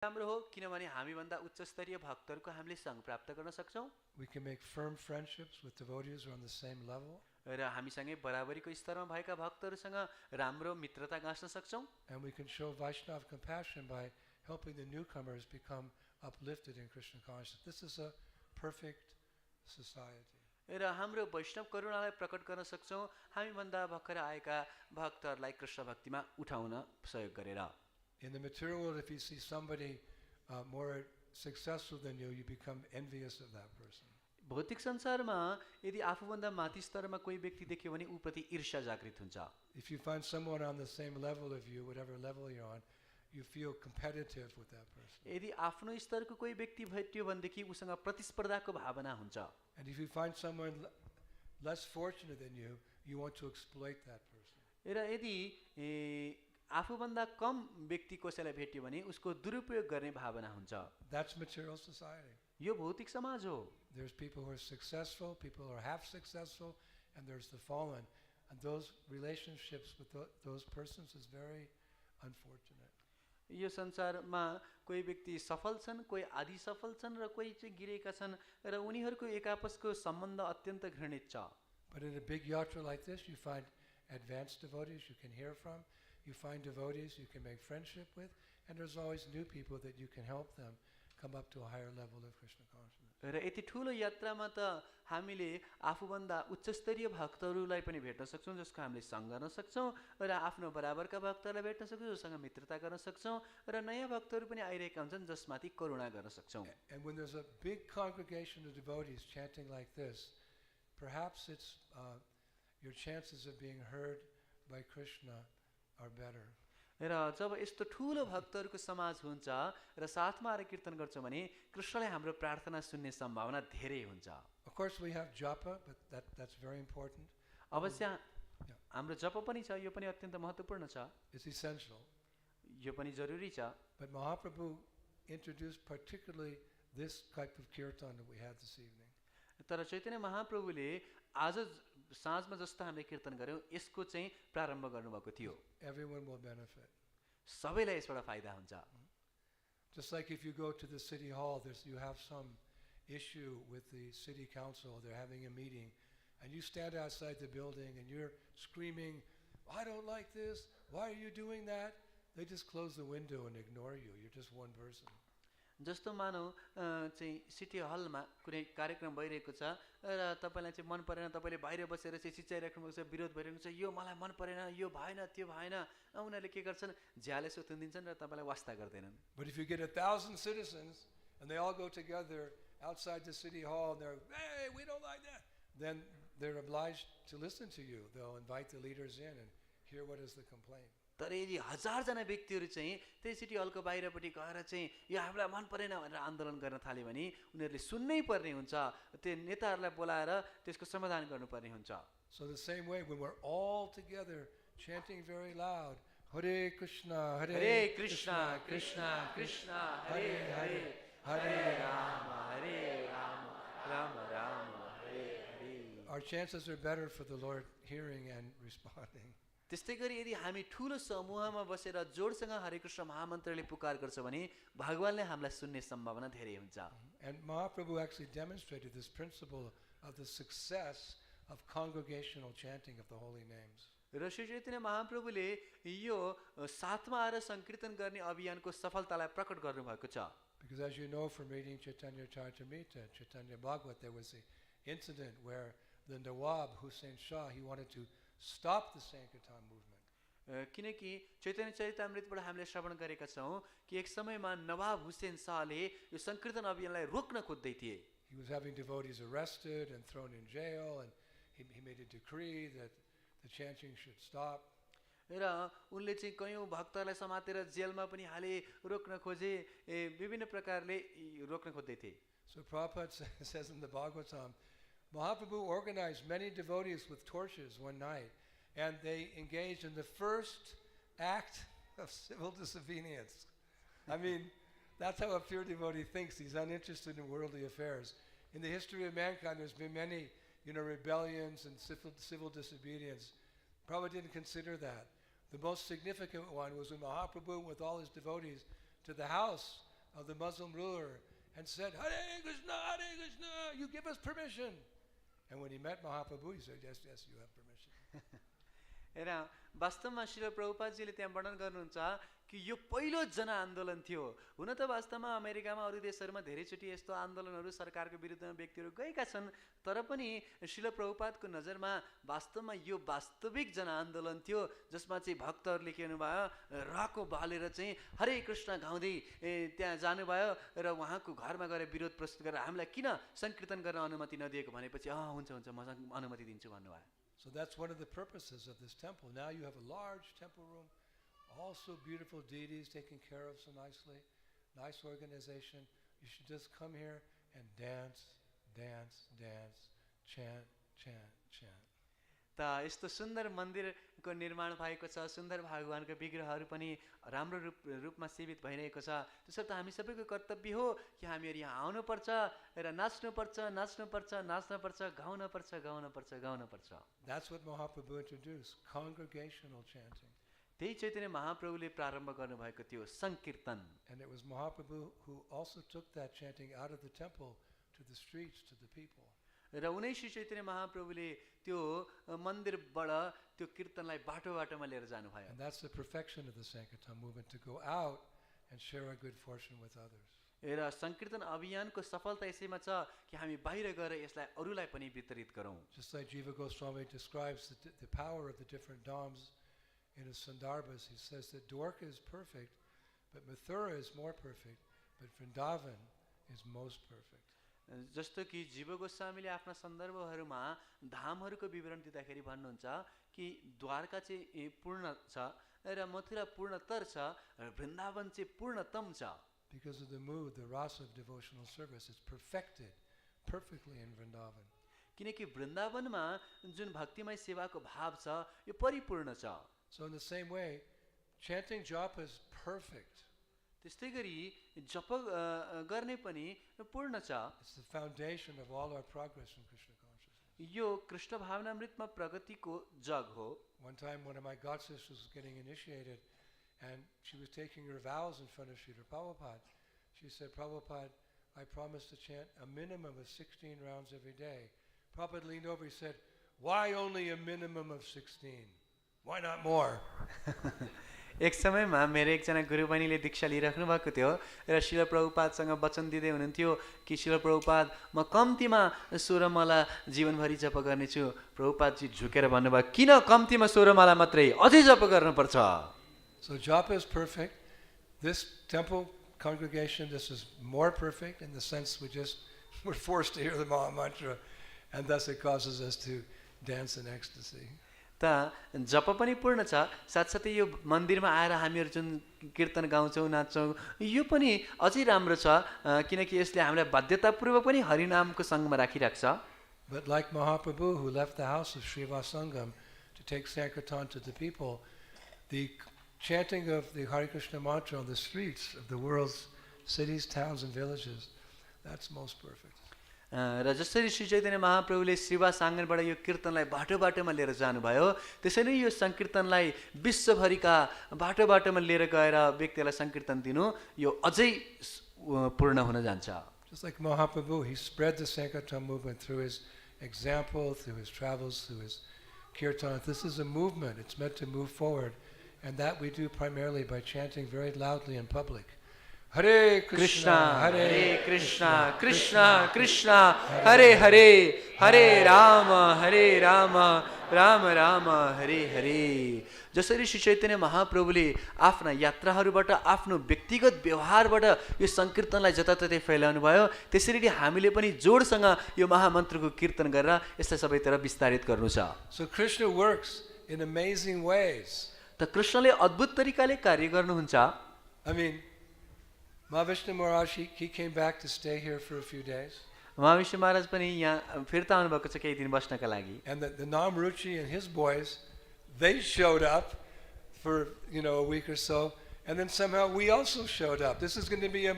राम्रो हो किनभने हामीभन्दा उच्च स्तरीय भक्तहरूको हामीले सँग प्राप्त गर्न सक्छौँ We can make firm friendships with devotees who are on the same level. र हामीसँगै बराबरीको स्तरमा भएका भक्तहरूसँग राम्रो मित्रता गाँच्न सक्छौँ And we can show Vaishnava compassion by helping the newcomers become uplifted in Krishna consciousness. This is a perfect society. र हाम्रो वैष्णव करुणालाई प्रकट गर्न सक्छौँ हामीभन्दा भर्खर आएका भक्तहरूलाई कृष्ण भक्तिमा उठाउन सहयोग गरेर In the material world, if you see somebody more successful than you, you become envious of that person. भौतिक संसारमा यदि आफूभन्दा माथि स्तरमा कोही व्यक्ति देख्यो भने ऊप्रति ईर्ष्या जागृत हुन्छ If you find someone on the same level of you, whatever level you're on, you feel competitive with that person. यदि आफ्नो स्तरको कोही व्यक्ति भेट्यो भनेदेखि उसँग प्रतिस्पर्धाको भावना हुन्छ And if you find someone less fortunate than you, you want to exploit that person. र यदि आफूभन्दा कम व्यक्ति कसैलाई भेट्यो भने उसको दुरुपयोग गर्ने भावना हुन्छ That's material society. यो भौतिक समाज हो There's people who are successful, people who are half successful, and there's the fallen. And those relationships with those persons is very unfortunate. यो संसारमा कोही व्यक्ति सफल छन् कोही आधी सफल छन् र कोही चाहिँ गिरेका छन् र उनीहरूको एक आपसको सम्बन्ध अत्यन्त घृणित छ But in a big yatra like this, you find advanced devotees you can hear from. You find devotees you can make friendship with, and there's always new people that you can help them come up to a higher level of Krishna consciousness. र यति ठुलो यात्रामा त हामीले आफूभन्दा उच्च स्तरीय भक्तहरूलाई पनि भेट्न सक्छौँ जसको हामीले सँग गर्न सक्छौँ र आफ्नो बराबरका भक्तहरूलाई भेट्न सक्छौँ जोसँग मित्रता गर्न सक्छौँ र नयाँ भक्तहरू पनि आइरहेका हुन्छन् जसमाथि करुणा गर्न सक्छौँ And when there's a big congregation of devotees chanting like this, perhaps it's your chances of being heard by Krishna are better. र जब यस्तो ठुलो भक्तहरूको समाज हुन्छ र साथमा आएर कीर्तन गर्छौँ भने कृष्णले हाम्रो प्रार्थना सुन्ने सम्भावना धेरै हुन्छ Of course, we have japa, but that's very important. अवश्य हाम्रो जप पनि छ यो पनि अत्यन्त महत्त्वपूर्ण छ It's essential. यो पनि जरुरी छ But Mahaprabhu introduced particularly this type of kirtan that we had this evening. तर चैतन्य महाप्रभुले आज साँझमा जस्तो हामीले कीर्तन गर्यौँ यसको चाहिँ प्रारम्भ गर्नुभएको थियो Everyone will benefit. सबैलाई यसबाट फाइदा हुन्छ Just like if you go to the city hall, you have some issue with the city council, they're having a meeting, and you stand outside the building and you're screaming, I don't like this, why are you doing that? They just close the window and ignore you. You're just one person. जस्तो मानौ चाहिँ city हलमा कुनै कार्यक्रम भइरहेको छ र तपाईलाई चाहिँ मन परेन तपाईले बाहिर बसेर चाहिँ चिचाइराख्नु भएको छ विरोध भइरहेको छ यो मलाई मन परेन यो भएन त्यो भएन उनीहरूले के गर्छन् झ्याले सुत्दिन्छन् र तपाईलाई वास्ता गर्दैनन् But if you get 1,000 citizens and they all go together outside the city hall and they're, hey, we don't like that, then they're obliged to listen to you. They'll invite the leaders in and hear what is the complaint. तर यदि हजारजना व्यक्तिहरू चाहिँ त्यही city हलको बाहिरपट्टि गएर चाहिँ यो हामीलाई मन परेन भनेर आन्दोलन गर्न थाल्यो भने उनीहरूले सुन्नै पर्ने हुन्छ त्यो नेताहरूलाई बोलाएर त्यसको समाधान गर्नुपर्ने हुन्छ So the same way, when we're all together chanting very loud, Hare Krishna, Hare Krishna, Krishna Krishna, Hare Hare, Hare Rama, Hare Rama, Rama Rama, Hare Hare. our chances are better for the Lord hearing and responding. त्यस्तै गरी यदि हामी ठुलो समूहमा बसेर जोडसँग हरे कृष्ण महामन्त्रले पुकार गर्छौँ भने भगवानले हामीलाई सुन्ने सम्भावना धेरै हुन्छ And Mahaprabhu actually demonstrated this principle of the success of congregational chanting of the holy names. र श्री चैतन्य महाप्रभुले यो साथमा आएर संकीर्तन गर्ने अभियानको सफलतालाई प्रकट गर्नुभएको छ Because as you know from reading Chaitanya Charitamrita, Chaitanya Bhagavat, there was an incident where the Nawab Hussain Shah, he wanted to stop the Sankirtan movement. किनकि चैतन्य चरितामृतबाट हामीले श्रवण गरेका छौँ कि एक समयमा नवाब हुसैन शाहले यो संकीर्तन अभियानलाई रोक्न खोज्दै थिए He was having devotees arrested and thrown in jail, and he made a decree that the chanting should stop. र उनले चाहिँ कयौं भक्तहरूलाई समातेर जेलमा पनि हाले रोक्न खोजे विभिन्न प्रकारले रोक्न खोज्दै थिए So Prabhupada says in the Bhagavatam, Mahaprabhu organized many devotees with torches one night, and they engaged in the first act of civil disobedience. I mean, that's how a pure devotee thinks. He's uninterested in worldly affairs. In the history of mankind, there's been many, rebellions and civil disobedience. Prabhupada didn't consider that. The most significant one was when Mahaprabhu, with all his devotees, to the house of the Muslim ruler and said, Hare Krishna, you give us permission. And when he met Mahaprabhu, he said, yes, you have permission. हेर वास्तवमा श्रील प्रभुपादजीले त्यहाँ वर्णन गर्नुहुन्छ कि यो पहिलो जनआन्दोलन थियो। हुन त वास्तवमा अमेरिकामा अरू देशहरूमा धेरैचोटि यस्तो आन्दोलनहरू सरकारको विरुद्धमा व्यक्तिहरू गएका छन्, तर पनि श्रील प्रभुपादको नजरमा वास्तवमा यो वास्तविक जनआन्दोलन थियो, जसमा चाहिँ भक्तहरूले के गर्नुभयो, राको बालेर चाहिँ हरे कृष्ण गाउँदै त्यहाँ जानुभयो र उहाँको घरमा गएर विरोध प्रस्तुत गरेर हामीलाई किन सङ्कीर्तन गर्न अनुमति नदिएको भनेपछि हुन्छ म अनुमति दिन्छु भन्नुभयो। So that's one of the purposes of this temple. Now you have a large temple room, also beautiful deities taken care of so nicely, nice organization. You should just come here and dance, chant. त यस्तो सुन्दर मन्दिरको निर्माण भएको छ, सुन्दर भगवानको विग्रहहरू पनि राम्रो रूपमा सेवित भइरहेको छ। त्यसर्थ हामी सबैको कर्तव्य हो कि हामीहरू यहाँ आउनुपर्छ र नाच्नुपर्छ, गाउनुपर्छ। That's what Mahaprabhu introduced, congregational chanting. त्यही चैतन्य महाप्रभुले प्रारम्भ गर्नुभएको थियो सङ्कीर्तन। And it was Mahaprabhu who also took that chanting out of the temple to the streets, to the people. र उनै श्री चैतन्य महाप्रभुले त्यो मन्दिरबाट त्यो कीर्तनलाई बाटोमा लिएर जानुभयो। And that's the perfection of the Sankirtan movement, to go out and share our good fortune with others. र सङ्कीर्तन अभियानको सफलता यसैमा छ कि हामी बाहिर गएर यसलाई अरूलाई पनि वितरित गरौँ। Just like Jiva Goswami describes the power of the different dhams in his Sandarbhas, he says that Dwarka is perfect, but Mathura is more perfect, but Vrindavan is most perfect. जस्तो कि जीव गोस्वामीले आफ्ना सन्दर्भहरूमा धामहरूको विवरण दिँदाखेरि भन्नुहुन्छ कि द्वारका चाहिँ पूर्ण छ र मथुरा पूर्णतर छ र वृन्दावन चाहिँ पूर्णतम छ। Because of the mood, the rasa of devotional service is perfected perfectly in Vrindavan. किनकि वृन्दावनमा जुन भक्तिमय सेवाको भाव छ यो परिपूर्ण छ। So in the same way, chanting japa is perfect. त्यस्तै गरी जप गर्ने पनि पूर्ण छ। It's the foundation of all our progress in Krishna consciousness. यो कृष्ण भावनामृतमा प्रगतिको जग हो। One time one of my god sisters was getting initiated and she was taking her vows in front of Srila Prabhupada. She said, Prabhupada, I promise to chant a minimum of 16 rounds every day. Prabhupada leaned over, he said, why only a minimum of 16? Why not more? एक समयमा मेरो एकजना गुरुबहिनीले दीक्षा लिइराख्नु भएको थियो र श्रील प्रभुपादसँग वचन दिँदै हुनुहुन्थ्यो कि श्रील प्रभुपाद म कम्तीमा 16 माला जीवनभरि जप गर्नेछु। प्रभुपादजी झुकेर भन्नुभयो किन कम्तीमा 16 माला मात्रै, अझै जप गर्नुपर्छ। So japa is perfect. This temple congregation, this is more perfect in the sense we're forced to hear the Maha Mantra, and thus it causes us to dance in ecstasy. त जप पनि पूर्ण छ, साथसाथै यो मन्दिरमा आएर हामीहरू जुन कीर्तन गाउँछौँ नाच्छौँ यो पनि अझै राम्रो छ किनकि यसले हामीलाई बाध्यतापूर्वक पनि हरिनामको सङ्गमा राखिराख्छ। But like Mahaprabhu, who left the house of Srivasangam to take Sankirtan to the people, the chanting of the Hare Krishna mantra on the streets of the world's cities, towns and villages, that's most perfect. र जसरी श्री चैतन्य महाप्रभुले श्रीवास आँगनबाट यो कीर्तनलाई बाटोमा लिएर जानुभयो त्यसरी यो सङ्कीर्तनलाई विश्वभरिका बाटोमा लिएर गएर व्यक्तिलाई सङ्कीर्तन दिनु यो अझै पूर्ण हुन जान्छ। Just like Mahaprabhu, he spread the Sankirtan movement through his example, through his travels, through his kirtan. This is a movement, it's meant to move forward, and that we do primarily by chanting very loudly in public. Hare Krishna, Hare Krishna, Krishna Krishna, Hare Hare, Hare Rama, Rama Rama, Hare Hare. जसरी श्री चैतन्य महाप्रभुले आफ्ना यात्राहरूबाट आफ्नो व्यक्तिगत व्यवहारबाट यो सङ्कीर्तनलाई जताततै फैलाउनु भयो त्यसरी हामीले पनि जोडसँग यो महामन्त्रको कीर्तन गरेर यसलाई सबैतिर विस्तारित गर्नु छ। So Krishna works in amazing ways. त कृष्णले अद्भुत तरिकाले कार्य गर्नुहुन्छ। I mean, Mahavishnu Maharaj, he came back to stay here for a few days. Mahavishnu महाराज पनि यहाँ फिर्ता आउनु भएको छ केही दिन बस्नका लागि। And the Namruchi and his boys, they showed up for, a week or so, and then somehow we also showed up. This is going to be a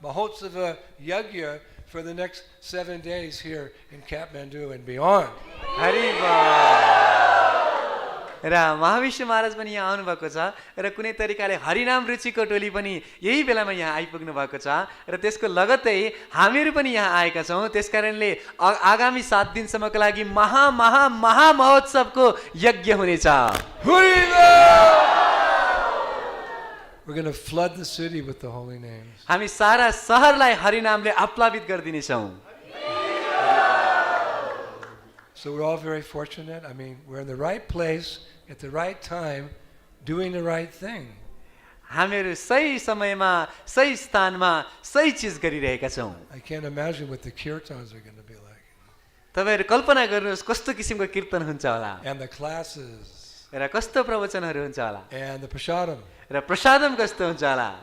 Mahotsava Yagya for the next 7 days here in Kathmandu and beyond. Hariva. र महाविष्णु महाराज पनि यहाँ आउनुभएको छ र कुनै तरिकाले हरिनाम रुचिको टोली पनि यही बेलामा यहाँ आइपुग्नु भएको छ र त्यसको लगत्तै हामीहरू पनि यहाँ आएका छौँ। त्यसकारणले आगामी 7 दिनसम्मको लागि महा महा महा महोत्सवको यज्ञ हुनेछ। We're going to flood the city with the holy names. हामी सारा सहरलाई हरिनामले आप्लावित गरिदिनेछौँ। So we're all very fortunate. I mean, we're in the right place at the right time, doing the right thing. हामीहरू सही समयमा सही स्थानमा सही चीज गरिरहेका छौँ। I can't imagine what the kirtans are going to be like. तपाईहरु कल्पना गर्नुहोस् कस्तो किसिमको कीर्तन हुन्छ होला And the classes. र कस्तो प्रवचनहरू हुन्छ होला And the prasadam. र प्रसादम कस्तो हुन्छ होला।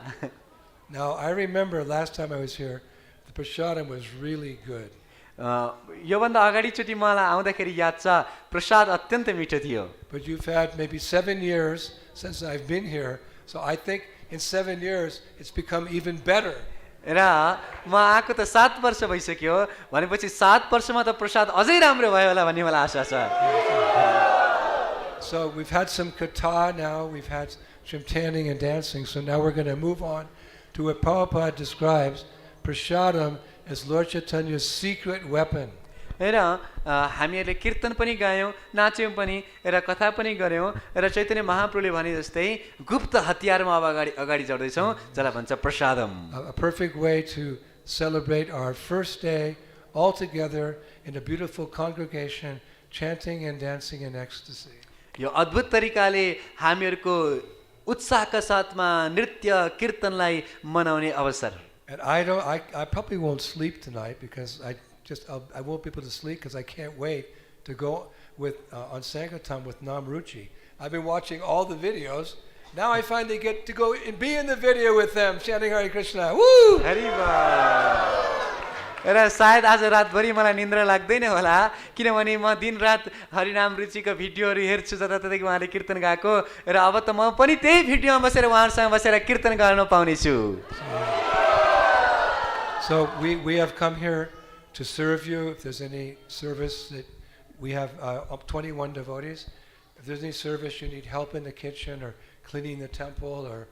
Now, I remember last time I was here, the prasadam was really good. योभन्दा अगाडिचोटि मलाई आउँदाखेरि याद छ प्रसाद अत्यन्तै मिठो थियो। But you've had maybe 7 years since I've been here, so I think in 7 years it's become even better. र म आएको त 7 वर्ष भइसक्यो भनेपछि 7 वर्षमा त प्रसाद अझै राम्रो भयो होला भन्ने मलाई आशा छ। So we've had some katha now, we've had some chanting and dancing, so now we're going to move on to what Prabhupada describes prasadam as Lord Chaitanya's secret weapon. र हामीहरूले कीर्तन पनि गायौँ नाच्यौँ पनि र कथा पनि गऱ्यौँ र चैतन्य महाप्रभुले भने जस्तै गुप्त हतियारमा अब अगाडि चढ्दैछौँ जसलाई भन्छ प्रसादम। A perfect way to celebrate our first day all together in a beautiful congregation, chanting and dancing in ecstasy. यो अद्भुत तरिकाले हामीहरूको उत्साहका साथमा नृत्य कीर्तनलाई मनाउने अवसर। And I probably won't sleep tonight because I want people to sleep because I can't wait to go with on Sankirtan with Namruchi. I've been watching all the videos. Now I finally get to go and be in the video with them chanting Hare Krishna. Woo! Hariba. र सायद आज रातभरि मलाई निन्द्रा लाग्दैन होला किनभने म दिनरात हरिनाम रुचिको भिडियोहरू हेर्छु जताततै उहाँले कीर्तन गाएको र अब त म पनि त्यही भिडियोमा बसेर उहाँहरूसँग बसेर कीर्तन गर्न पाउनेछु। So we have come here to serve you. If there's any service that we have 21 devotees, if there's any service you need help in the kitchen or cleaning the temple or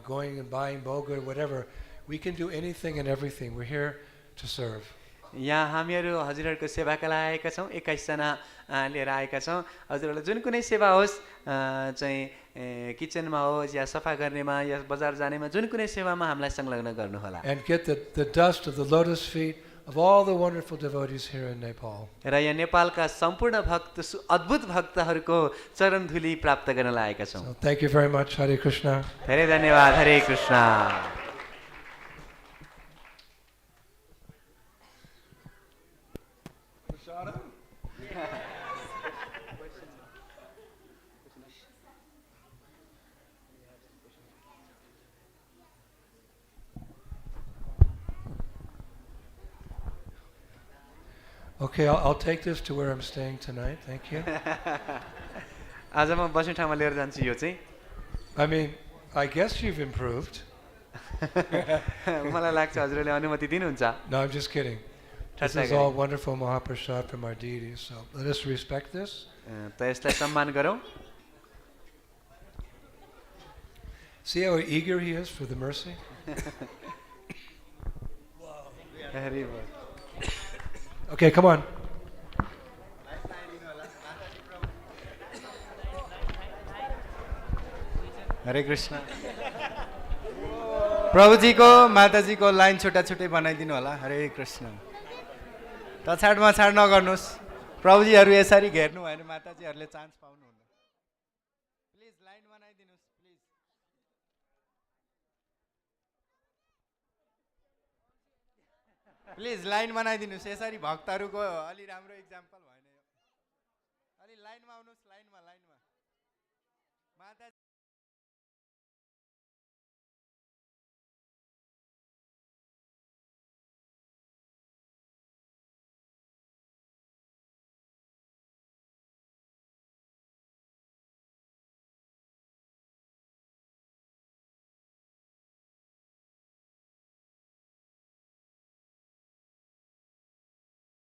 going and buying boga or whatever, we can do anything and everything. We're here to serve. यहाँ हामीहरू हजुरहरूको सेवाका लागि आएका छौँ 21 जना लिएर आएका छौँ। हजुरहरूलाई जुन कुनै सेवा होस् चाहिँ किचनमा होस् या सफा गर्नेमा या बजार जानेमा जुन कुनै सेवामा हामीलाई संलग्न गर्नु होला। And get the dust of the lotus feet of all the wonderful devotees here in Nepal. र यहाँ नेपालका सम्पूर्ण भक्त अद्भुत भक्तहरूको चरण धुली प्राप्त गर्न लागेका छौँ। So thank you very much. Hare Krishna. धेरै धन्यवाद। हरे Krishna. Okay, I'll take this to where I'm staying tonight. Thank you. आज म बस्ने ठाउँमा लिएर जान्छु यो चाहिँ। I mean, I guess you've improved. मलाई लाग्छ हजुरले अनुमति दिनुहुन्छ। No, I'm just kidding. This is all wonderful Mahaprasad from our deities, so let us respect this. त यसलाई सम्मान गरौँ। See how eager he is for the mercy? Okay, come on. हरे कृष्ण। प्रभुजीको माताजीको लाइन छुट्टा छुट्टै बनाइदिनु होला। हरे कृष्ण। तछाडमा छाड नगर्नुहोस्। प्रभुजीहरू यसरी घेर्नु भयो भने माताजीहरूले चान्स पाउनुहुन्न। प्लिज लाइन बनाइदिनुहोस् प्लिज। प्लिज लाइन बनाइदिनुहोस्। यसरी भक्तहरूको अलि राम्रो इक्जाम्पल भएन यो। अलि लाइनमा आउनुहोस्। लाइनमा माता